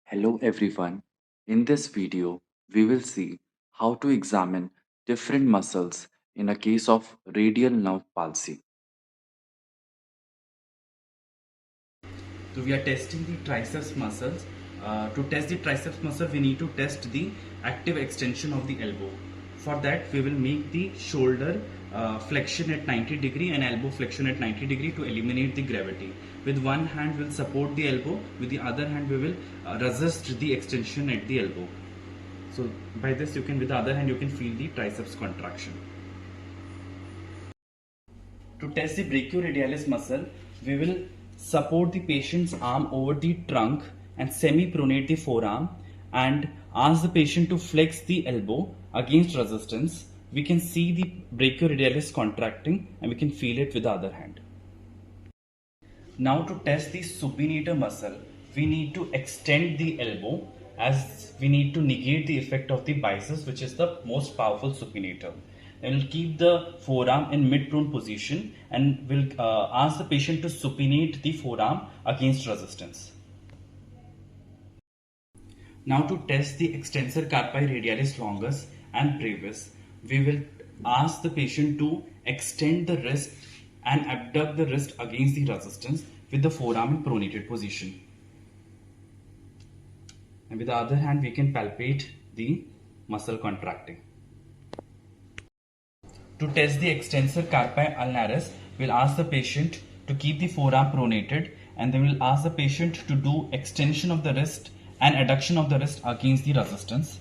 Hello everyone. In this video, we will see how to examine different muscles in a case of radial nerve palsy. So we are testing the triceps muscles. To test the triceps muscle, we need to test the active extension of the elbow. For that, we will make the shoulder flexion at 90 degree and elbow flexion at 90 degree to eliminate the gravity. With one hand, we'll support the elbow. With the other hand, we will resist the extension at the elbow. So by this, with the other hand, you can feel the triceps contraction. To test the brachioradialis muscle, we will support the patient's arm over the trunk and semi-pronate the forearm and ask the patient to flex the elbow against resistance. We can see the brachioradialis contracting and we can feel it with the other hand. Now to test the supinator muscle, we need to extend the elbow as we need to negate the effect of the biceps, which is the most powerful supinator. Then we'll keep the forearm in mid-prone position and we'll ask the patient to supinate the forearm against resistance. Now to test the extensor carpi radialis longus and brevis, we will ask the patient to extend the wrist and abduct the wrist against the resistance with the forearm in pronated position. And with the other hand, we can palpate the muscle contracting. To test the extensor carpi ulnaris, we'll ask the patient to keep the forearm pronated and then we'll ask the patient to do extension of the wrist and adduction of the wrist against the resistance.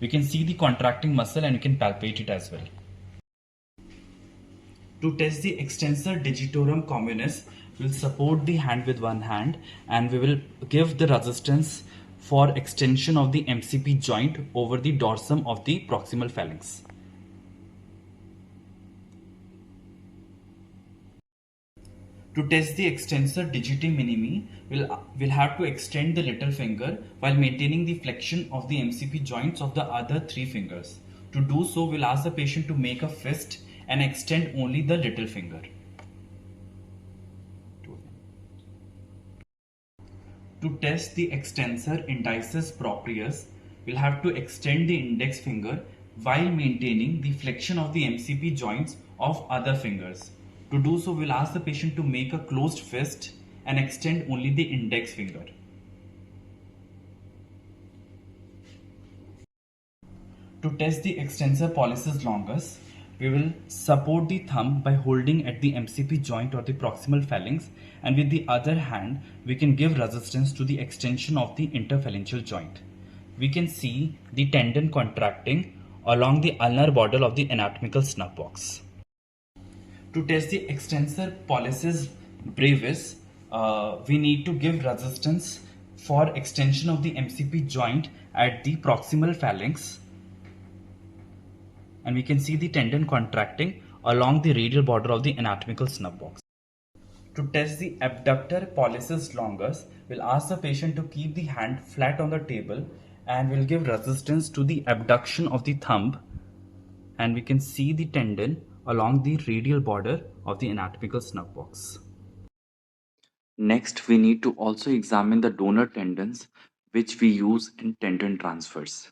We can see the contracting muscle and we can palpate it as well. To test the extensor digitorum communis, we'll support the hand with one hand and we will give the resistance for extension of the MCP joint over the dorsum of the proximal phalanx. To test the extensor digiti minimi, we'll have to extend the little finger while maintaining the flexion of the MCP joints of the other three fingers. To do so, we'll ask the patient to make a fist and extend only the little finger. To test the extensor indicis proprius, we'll have to extend the index finger while maintaining the flexion of the MCP joints of other fingers. To do so, we'll ask the patient to make a closed fist and extend only the index finger. To test the extensor pollicis longus, we will support the thumb by holding at the MCP joint or the proximal phalanx, and with the other hand, we can give resistance to the extension of the interphalangeal joint. We can see the tendon contracting along the ulnar border of the anatomical snub box. To test the extensor pollicis brevis, we need to give resistance for extension of the MCP joint at the proximal phalanx, and we can see the tendon contracting along the radial border of the anatomical snub box. To test the abductor pollicis longus, we'll ask the patient to keep the hand flat on the table and we'll give resistance to the abduction of the thumb, and we can see the tendon along the radial border of the anatomical snub box. Next, we need to also examine the donor tendons which we use in tendon transfers.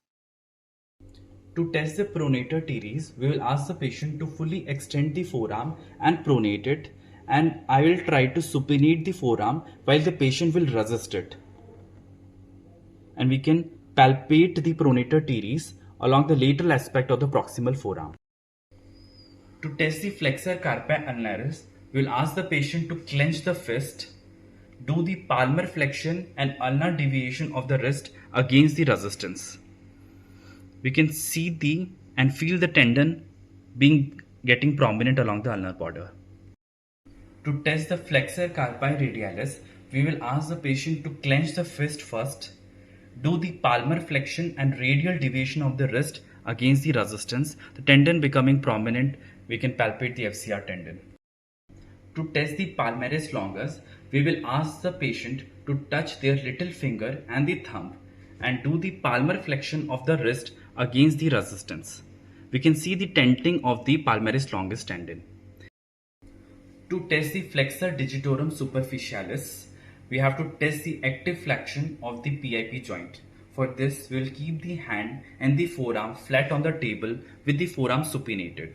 To test the pronator teres, we will ask the patient to fully extend the forearm and pronate it, and I will try to supinate the forearm while the patient will resist it. And we can palpate the pronator teres along the lateral aspect of the proximal forearm. To test the flexor carpi ulnaris, we will ask the patient to clench the fist, do the palmar flexion and ulnar deviation of the wrist against the resistance. We can see and feel the tendon getting prominent along the ulnar border. To test the flexor carpi radialis, we will ask the patient to clench the fist first, do the palmar flexion and radial deviation of the wrist against the resistance, the tendon becoming prominent. We can palpate the FCR tendon. To test the palmaris longus, we will ask the patient to touch their little finger and the thumb and do the palmar flexion of the wrist against the resistance. We can see the tenting of the palmaris longus tendon. To test the flexor digitorum superficialis, we have to test the active flexion of the PIP joint. For this, we will keep the hand and the forearm flat on the table with the forearm supinated.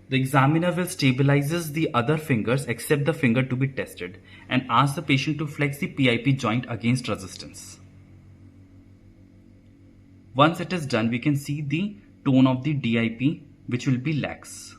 The examiner will stabilizes the other fingers except the finger to be tested and ask the patient to flex the PIP joint against resistance. Once it is done, we can see the tone of the DIP which will be lax.